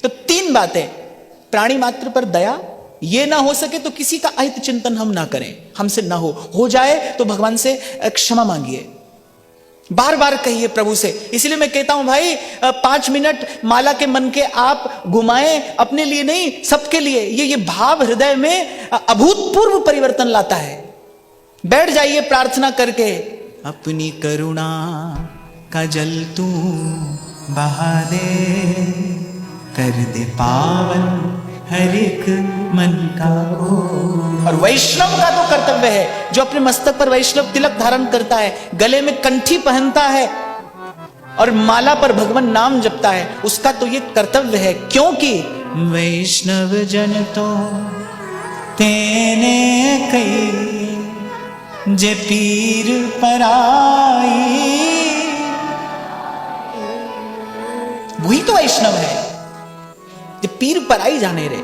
तो 3 बातें, प्राणी मात्र पर दया, ये ना हो सके तो किसी का अहित चिंतन हम ना करें, हमसे ना हो जाए तो भगवान से क्षमा मांगिए, बार बार कहिए प्रभु से। इसलिए मैं कहता हूं भाई 5 मिनट माला के मन के आप घुमाएं, अपने लिए नहीं सबके लिए। ये भाव हृदय में अभूतपूर्व परिवर्तन लाता है। बैठ जाइए प्रार्थना करके, अपनी करुणा का जल तू बहा दे, कर दे पावन हर एक मन का को। और वैष्णव का तो कर्तव्य है, जो अपने मस्तक पर वैष्णव तिलक धारण करता है, गले में कंठी पहनता है और माला पर भगवान नाम जपता है, उसका तो ये कर्तव्य है। क्योंकि वैष्णव जन तो तेने कई जे पीर पराई, वही तो वैष्णव है जो पीर पराई जाने रे।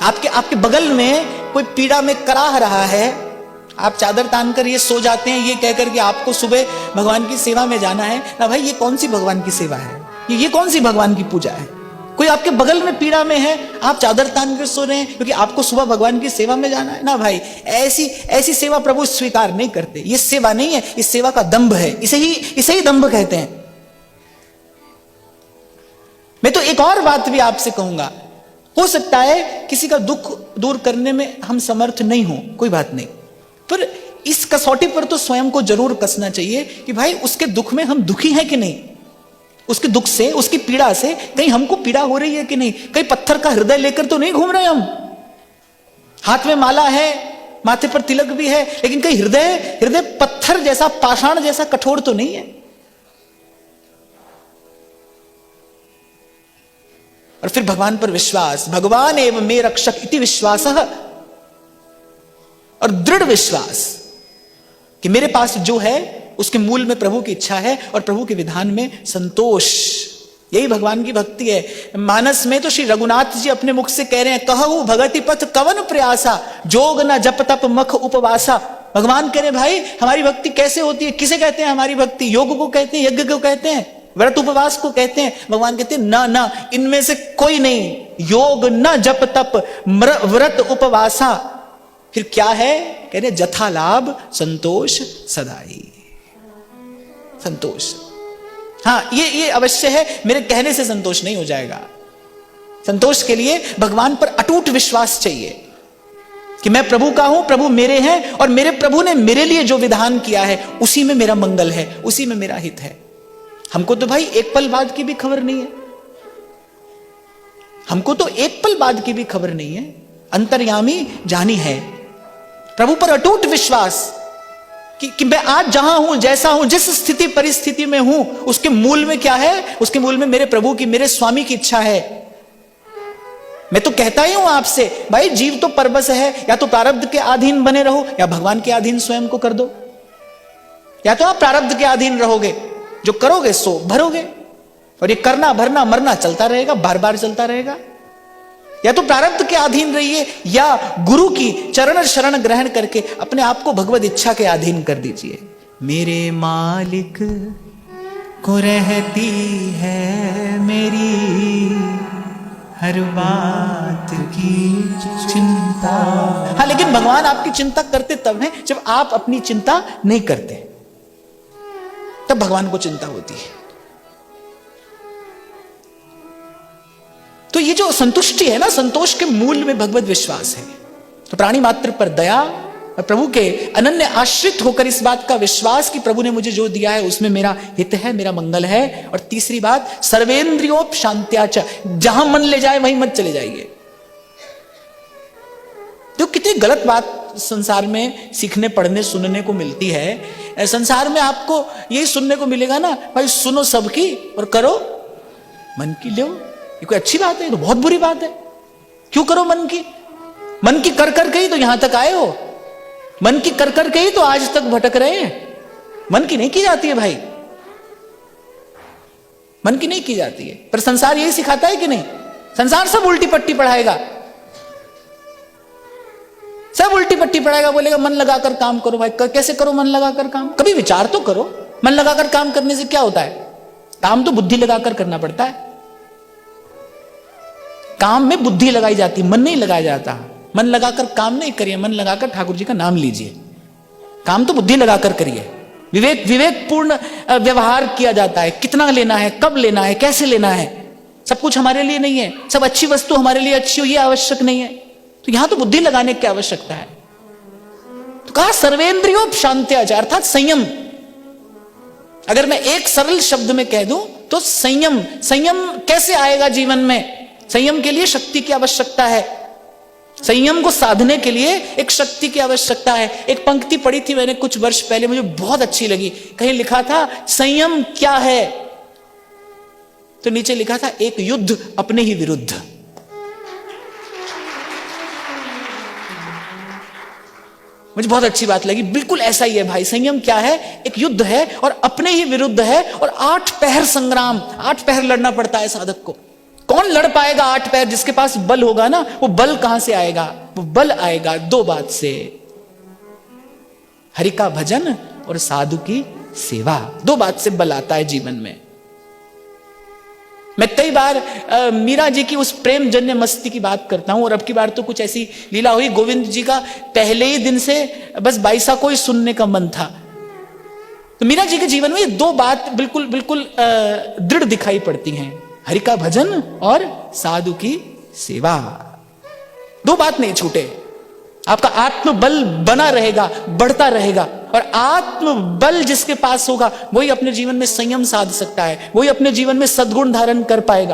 आपके बगल में कोई पीड़ा में कराह रहा है, आप चादर तान कर ये सो जाते हैं ये कहकर कि आपको सुबह भगवान की सेवा में जाना है ना। भाई ये कौन सी भगवान की सेवा है, ये कौन सी भगवान की पूजा है। कोई आपके बगल में पीड़ा में है, आप चादर तान कर सो रहे हैं क्योंकि आपको सुबह भगवान की सेवा में जाना है ना। भाई ऐसी सेवा प्रभु स्वीकार नहीं करते। ये सेवा नहीं है, इस सेवा का दंभ है, इसे ही दंभ कहते हैं। मैं तो एक और बात भी आपसे कहूंगा, हो सकता है किसी का दुख दूर करने में हम समर्थ नहीं हो, कोई बात नहीं, पर इस कसौटी पर तो स्वयं को जरूर कसना चाहिए कि भाई उसके दुख में हम दुखी हैं कि नहीं, उसके दुख से, उसकी पीड़ा से कहीं हमको पीड़ा हो रही है कि नहीं, कहीं पत्थर का हृदय लेकर तो नहीं घूम रहे हम। हाथ में माला है, माथे पर तिलक भी है, लेकिन कहीं हृदय पत्थर जैसा, पाषाण जैसा कठोर तो नहीं है। और फिर भगवान पर विश्वास, भगवान एव मे रक्षक इति विश्वासः, और दृढ़ विश्वास कि मेरे पास जो है उसके मूल में प्रभु की इच्छा है और प्रभु के विधान में संतोष। यही भगवान की भक्ति है। मानस में तो श्री रघुनाथ जी अपने मुख से कह रहे हैं, कहु भगति पथ कवन प्रयासा, जोग न जप तप मख उपवासा। भगवान कह रहे भाई हमारी भक्ति कैसे होती है, किसे कहते हैं हमारी भक्ति? योग को कहते हैं, यज्ञ को कहते हैं, व्रत उपवास को कहते हैं। भगवान कहते हैं ना, इनमें से कोई नहीं। योग न जप तप व्रत उपवासा, फिर क्या है? कह रहे जथा लाभ संतोष सदाई। संतोष, हाँ ये अवश्य है, मेरे कहने से संतोष नहीं हो जाएगा। संतोष के लिए भगवान पर अटूट विश्वास चाहिए कि मैं प्रभु का हूं, प्रभु मेरे हैं और मेरे प्रभु ने मेरे लिए जो विधान किया है उसी में मेरा मंगल है, उसी में मेरा हित है। हमको तो भाई एक पल बाद की भी खबर नहीं है, हमको तो एक पल बाद की भी खबर नहीं है। अंतर्यामी जानी है, प्रभु पर अटूट विश्वास कि मैं आज जहां हूं, जैसा हूं, जिस स्थिति परिस्थिति में हूं, उसके मूल में क्या है? उसके मूल में मेरे प्रभु की, मेरे स्वामी की इच्छा है। मैं तो कहता ही हूं आपसे, भाई जीव तो परबस है, या तो प्रारब्ध के अधीन बने रहो या भगवान के अधीन स्वयं को कर दो। या तो आप प्रारब्ध के अधीन रहोगे, जो करोगे सो भरोगे, और ये करना भरना मरना चलता रहेगा, बार बार चलता रहेगा। या तो प्रारब्ध के अधीन रहिए या गुरु की चरण शरण ग्रहण करके अपने आप को भगवत इच्छा के अधीन कर दीजिए। मेरे मालिक को रहती है मेरी हर बात की चिंता। हाँ, लेकिन भगवान आपकी चिंता करते तब है जब आप अपनी चिंता नहीं करते, तब भगवान को चिंता होती है। तो ये जो संतुष्टि है ना, संतोष के मूल में भगवत विश्वास है। तो प्राणी मात्र पर दया और प्रभु के अनन्य आश्रित होकर इस बात का विश्वास कि प्रभु ने मुझे जो दिया है उसमें मेरा हित है, मेरा मंगल है। और तीसरी बात, सर्वेंद्रियोप शांत्याच, जहां मन ले जाए वहीं मत चले जाइए। तो कितनी गलत बात संसार में सीखने पढ़ने सुनने को मिलती है। संसार में आपको यही सुनने को मिलेगा ना, भाई सुनो सबकी और करो मन की। लो, ये कोई अच्छी बात है? तो बहुत बुरी बात है। क्यों करो मन की? मन की कर कर के ही तो यहां तक आए हो, मन की कर कर के ही तो आज तक भटक रहे हैं। मन की नहीं की जाती है भाई, मन की नहीं की जाती है। पर संसार यही सिखाता है कि नहीं? संसार सब उल्टी पट्टी पढ़ाएगा, सब उल्टी पट्टी पढ़ाएगा, बोलेगा मन लगाकर काम करो। भाई कैसे करो मन लगाकर काम? कभी विचार तो करो। मन लगाकर काम करने से क्या होता है? काम तो बुद्धि लगाकर करना पड़ता है। काम में बुद्धि लगाई जाती, मन नहीं लगाया जाता। मन लगाकर काम नहीं करिए, मन लगाकर ठाकुर जी का नाम लीजिए। काम तो बुद्धि लगाकर करिए। विवेकपूर्ण व्यवहार किया जाता है। कितना लेना है, कब लेना है, कैसे लेना है, सब कुछ हमारे लिए नहीं है। सब अच्छी वस्तु हमारे लिए अच्छी हो ये आवश्यक नहीं है। तो यहां तो बुद्धि लगाने की आवश्यकता है। तो कहा सर्वेंद्रियो शांत्याच, अर्थात संयम। अगर मैं एक सरल शब्द में कह दूं तो संयम। संयम कैसे आएगा जीवन में? संयम के लिए शक्ति की आवश्यकता है। संयम को साधने के लिए एक शक्ति की आवश्यकता है। एक पंक्ति पढ़ी थी मैंने कुछ वर्ष पहले, मुझे बहुत अच्छी लगी। कहीं लिखा था संयम क्या है, तो नीचे लिखा था एक युद्ध अपने ही विरुद्ध। मुझे बहुत अच्छी बात लगी। बिल्कुल ऐसा ही है भाई। संयम क्या है? एक युद्ध है और अपने ही विरुद्ध है। और 8 पहर संग्राम, 8 पहर लड़ना पड़ता है साधक को। कौन लड़ पाएगा 8 पहर? जिसके पास बल होगा ना, वो बल कहां से आएगा? वो बल आएगा 2 बात से, हरि का भजन और साधु की सेवा। 2 बात से बल आता है जीवन में। मैं कई बार मीरा जी की उस प्रेम जन्य मस्ती की बात करता हूं, और अब की बार तो कुछ ऐसी लीला हुई। गोविंद जी का पहले ही दिन से बस बाईसा को ही सुनने का मन था। तो मीरा जी के जीवन में ये 2 बात बिल्कुल बिल्कुल दृढ़ दिखाई पड़ती हैं, हरि का भजन और साधु की सेवा। 2 बात नहीं छूटे। आपका आत्मबल बना रहेगा, बढ़ता रहेगा। और आत्मबल जिसके पास होगा वही अपने जीवन में संयम साध सकता है, वही अपने जीवन में सद्गुण धारण कर पाएगा।